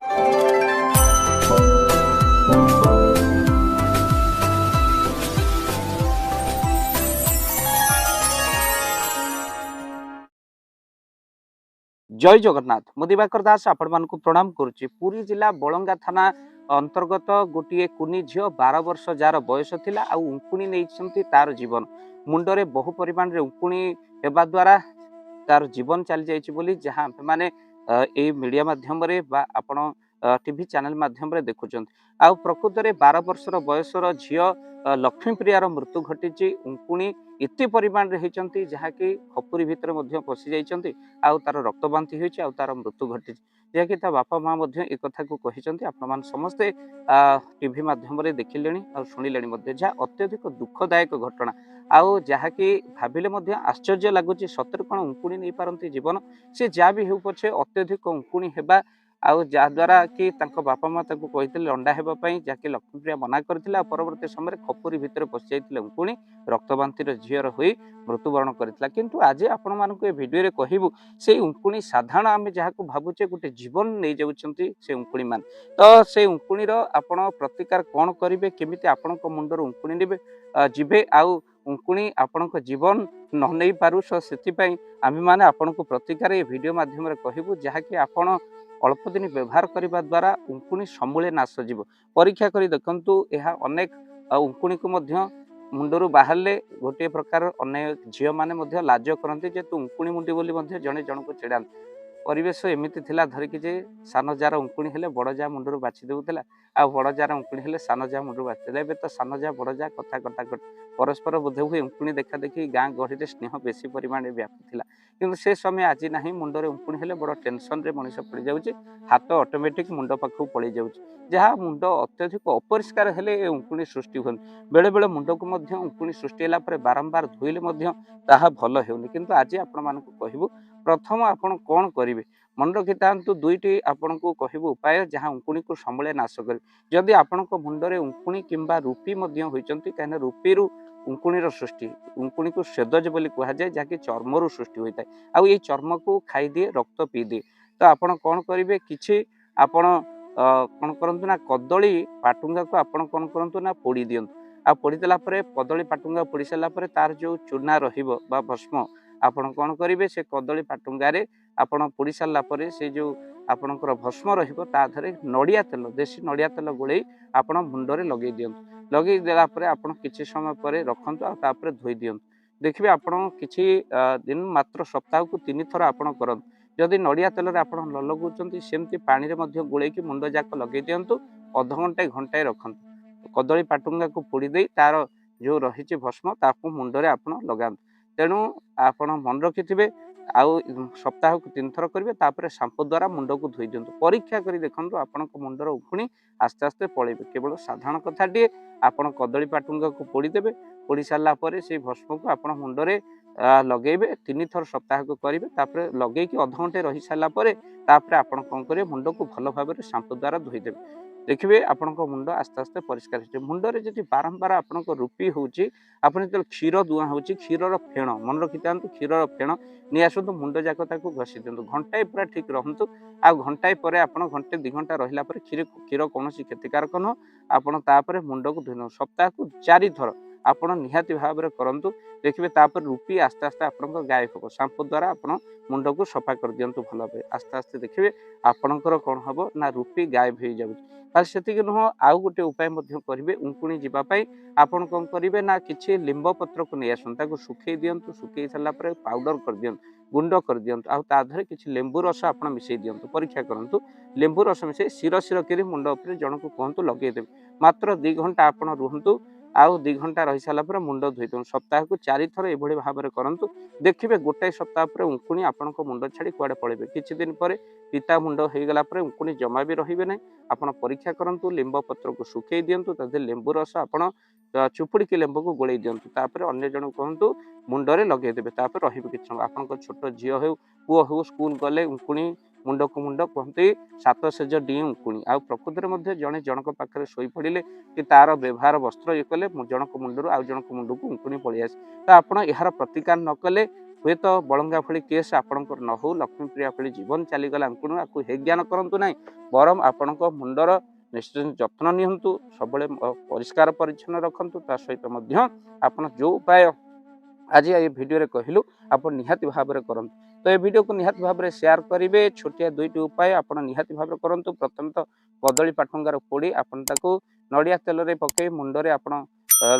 जय जगन्नाथ मु दिवाकर दास आपण मानक प्रणाम करुच्ची। पुरी जिला बलंगा थाना अंतर्गत गोटे कुनी झील 12 वर्ष जार बयस थिला आ उंकुणी नहीं तार जीवन मुंडरे बहु परिमाण रे उंकुणी हेबा द्वारा तार जीवन चली जाइए बोली जहाँ माने ए मीडिया माध्यम रे बा आपण टीवी चैनल माध्यम रे देखुचंत। आ प्रकृत रे 12 वर्षर बयसर झील लक्ष्मीप्रियार मृत्यु घटी। उंकुणी एते परिमाण रे होइचंती जहाँ कि खपुरी भितर मध्य पशि जाइचंती आ तार रक्त बांति होइछि आ तार मृत्यु घटी जहाँ कि ता बापा माँ मध्य ए कथा को कहिचंती। आपण मान समस्ते टीवी माध्यम रे देखिलेनी आ सुनिलेनी मध्य जहाँ अत्यधिक दुखदायक घटना आउ जहाँ कि भाविले मध्य आश्चर्य लगुच सतर कौन उंकुणी नहीं पारती जीवन से जहाँ भी हो पछे अत्यधिक उंकुणी हेबा आउ जहाद्वारा कि बापा माँ कहते अंडा हेबापी जहाँकि लक्ष्मीप्रिया मना करथिला परवर्ती समय खपुरी भितर पशि जाइथिले उंकुणी रक्तबांतिर झीर होई मृत्युवरण करथिला। किंतु आज आपण मानक ए वीडियो रे कहिबु से उंकुणी साधारण आमे जहाको भाबुचे गोटे जीवन नहीं जाउछंती से उंकुणी मान। तो से उंकुणी रो आपण प्रतिकार कोन करिवे केमिति आपणक मुंडर उंकुणी नेबे जिबे आउ उंकुणी आपणक जीवन न नहीं पारु से आमे माने आपणक प्रतिकार ए वीडियो माध्यम रे कहिबु जहाँकि आपण अल्प दिन व्यवहार करने द्वारा उंकुणी समूले नाश जीव। परीक्षा करी देखंतु यह अनेक उंकुणी को मध्य मुंडरू बाहरले गोटे प्रकार अनेक झील माने लाज करते जे तू उंकुणी मुंडी बोली मध्य जने जन को चिड़ा। परिवेश एमती थिला धरिकी जे सान जार उंकुणी हेले बड़ जा मुंडरू बाछि देउथिला आ बड़ जार उंकुणी हेले सान जा मुंडरू बाछि देला। एबे तो सान जा बड़ जा कथा कटा परस्पर बोध हुए उंकुणी देखा देखी गाँ गहरी स्नेह बेसी परिमाण व्यापी किंतु से समय आज ना मुंडरे उंकुणी हेले बड़ टेंशन रे मनीष पड़ जाउची हाथ ऑटोमेटिक मुंड पाखु पड़ी जाउची जहाँ मुंड अत्यधिक अपरिष्कार हेले उंकुणी सृष्टि हुए बेले बेले मुंड को मध्य उंकुणी सृष्टि होला परे बारंबार धोइले मध्य ताहा भल हेउनी। किंतु आज आपण मानकु कहिबु प्रथम आपण कोन करिवे मन रखिथांतु दुईटी आपण को कहिबु उपाय जहाँ उंकुणी को समूले नाश करिवे। जदि आपणक मुंडरे उंकुणी किंबा रूपी मध्य होइचंती काहे रूपी रु उंकुणी सृष्टि उंकुणी को सेदज बोली कहा जाए जहाँकि चर्म सृष्टि होता है आउ ये चर्म को खाई दिए रक्त पी दिए। तो आपण कौन करेंगे कि आपण कौन करंतु ना कदली पाटुंगा को आपण कौन करंतु ना पोड़ी दियंतु आ पोड़ी देला परे कदली पाटुंगा पोड़ी सारा परे तार जो चूना रहिबो बा भस्म आपण कौन करेंगे से कदली पाटुंगा रे आपण पोड़ी सारा परे से जो आपणकर भस्म रहिबो ता धरे नड़िया तेल देशी नड़िया तेल गोले आपण मुंडरे लगे दियंतु। लगे देला परे आपण किछि समय परे रखंतु आ तापरे धोई दियंतु। देखिए आपण किछि दिन मात्र सप्ताह को 3 थर आपण करंतु। जदि नड़िया तेल रे आपण न लगौचंती सेमती पानी रे मध्य गोलेकी मुंड जाक लगे दियंतु अध घंटे घंटाए रखंतु। कदली पाटुंगा को पोड़ी देई तार जो रहिछि भस्म ताकू मुंडरे आपण लगांतु। तेणु आपण मन रखिथिबे आउ सप्ताह को 3 थर करेंगे तापर शांपू द्वारा मुंड को धोई दिंतु। परीक्षा करी देखंतु आपणक मुंडर उंकुणी आस्ते आस्ते पळेबे। केवल साधारण कथाटिए आपण कदली पाटुंगा को पोड़ी देबे पोड़ी सारा पर से भस्म को आपण मुंडरे लगेबे 3 थर सप्ताह को करेंगे तापर लगे कि अध घंटे रही सारा पर तापर आपण कौन करेंगे मुंड को भल भाव शांपू द्वारा धोईदेवे। देखिए आपण मुंड आस्ते आस्ते परिष्कार हो मुंडरे जब बारंबार आपण रूपी होची आपण जो क्षीर दुआ होची क्षीर फेण मन रखी था क्षीर फेण नहीं आसतु मुंड जाक घसी दिंतु घंटाए पूरा ठीक रहतु आ घंटाए पर आप घंटे 2 घंटा रहा क्षीर कौन क्षतिकारक नुह आपड़ मुंड को धोई सप्ताह को 4 थर आपण निहाती भाव में करंतु। देखिए तापर रूपी आस्ते आस्ते आपन गायब हो शांपू द्वारा आप मुंड को सफा कर दिंतु भल भाव आस्ते आस्ते देखिए आपणकर कौन हम ना रूपी गायब हो जाए। से नुह आउ गोटे उपाय करेंगे उंकुणी जावाई आपन कौन करेंगे ना कि लिंब पत्र को नहीं आसता सुखे दिंतु सुखे सारापर पाउडर कर दिंतु गुंड कर दिंतु आधे किसी लेंबू रस आप मिसई दिंतु। परीक्षा करूँ लेंबू रस मिसई शिर शिर कर मुंड उपर जन को कहतु लगेदेवे मात्र 2 घंटा आप रुहतु आउ 2 घंटा रही सारापर मुंड धोई दिंतु। सप्ताह को 4 थर ये भाव में करूँ देखिए गोटाए सप्ताह पर उंकुणी आपण मुंड छाड़ी कुआडे पड़े किछि दिन पर पिता मुंड हो गला उंकुणी जमा भी रही ना आप परीक्षा करूँ लिंब पत्र को सुखे दिंतु तथा लेंबू रस आप चुपुड़ी लेंबू को गोले दिंतु तापर अन्य जन कहतु मुंडरे लगेदेवे तापर रही कि आप छोट झील हो पुओ हो स्कूल गले उंकुणी मुंड को मुंड कहते 7 सेज डी उंकुणी आ प्रकृति में जड़े जनक पाखे शोई पड़े कि तार व्यवहार वस्त्र ये कले जनक मुंडर आउ जनक मुंड को उंकुणी पलि आसे। तो आप यार प्रतिकार न कले हुए तो बलंगा भली केस आपणकर न हो लक्ष्मीप्रिया भली जीवन चलीगला अंकुण आपको हे ज्ञान करूँ ना बरम आपण मुंडर निश्चित जत्न नियंतु सब परिष्कार परिच्छन्न रखंतु ता सहित आपण जो उपाय आज ये वीडियो रे कहलु आपण निहाती भाव में करंतु तो ये वीडियो को निहाती भाव में शेयर करेंगे छोटिया दुईटी उपाय आपण निहाती भाव में करंतु प्रथम तो कदली पाटंगार पोड़ी आपण ताको नड़िया तेल रे पकई मुंडरे आपण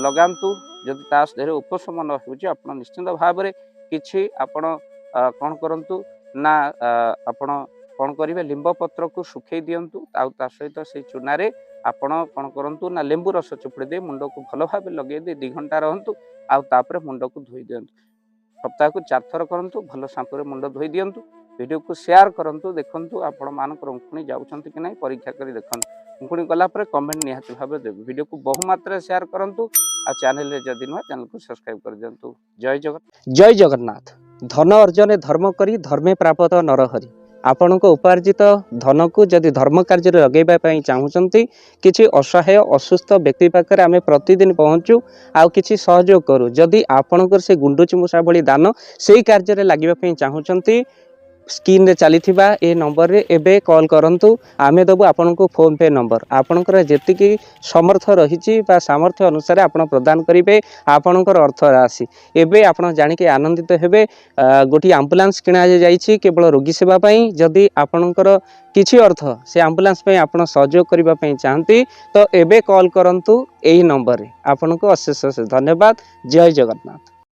लगांतु जदि तास देहरे उपशम न होउची आपण निश्चित भाव में किछि आपण कोन करंतु ना आपण कोन करिवे लिंब पत्र को सुखई दियंतु आउ ता सहित से चूना रे आपण कोन करंतु ना लेंबू रस चुपुड़ी दे मुंड को भल भाव लगे दे 2 घंटा रहंतु आउ तापर मुंड को धोई दियंतु सप्ताह को 4 थर करंतु भल शांपू रे मुंड धोई दियंतु वीडियो को शेयर करंतु देखंतु आपण मानकर उंकुणी जाउछंती कि नै परीक्षा करी देखंतु उंकुणी गला पर कमेंट निहाती भाव देबे वीडियो को बहु मात्रा शेयर करंतु आ चैनल रे जदि न चैनल को सब्सक्राइब कर दियंतु जय जगन्नाथ धन अर्जन धर्म करी धर्मे प्राप्त नरहरि आपणक उपार्जित धन को जदि धर्म कार्य लगे चाहूँगी किसी असहाय असुस्थ व्यक्ति पाखे आम प्रतिदिन पहुँचू आउ कि सहयोग करूँ जदि आपणकर से गुंडुची मूषा भली दान से कार्य लगे चाहूँगी स्क्रीन रे चली ए नंबर रे एबे कॉल करंतु आमे दबु आपन को फोन पे नंबर आपनकर जेतिकी समर्थ रहिछि बा सामर्थ्य अनुसार आपन प्रदान करिवे आपनकर अर्थ राशि एबे आपन जानि के आनंदित हेबे गोटी एम्बुलेंस किना जाइछि केवल रोगी सेवा पई जदि आपनकर किछि अर्थ से एम्बुलेंस पई आपन सहयोग करिबा पई चाहंती तो एबे कॉल करंतु एही नंबर रे आपन को अशेष धन्यवाद जय जगन्नाथ।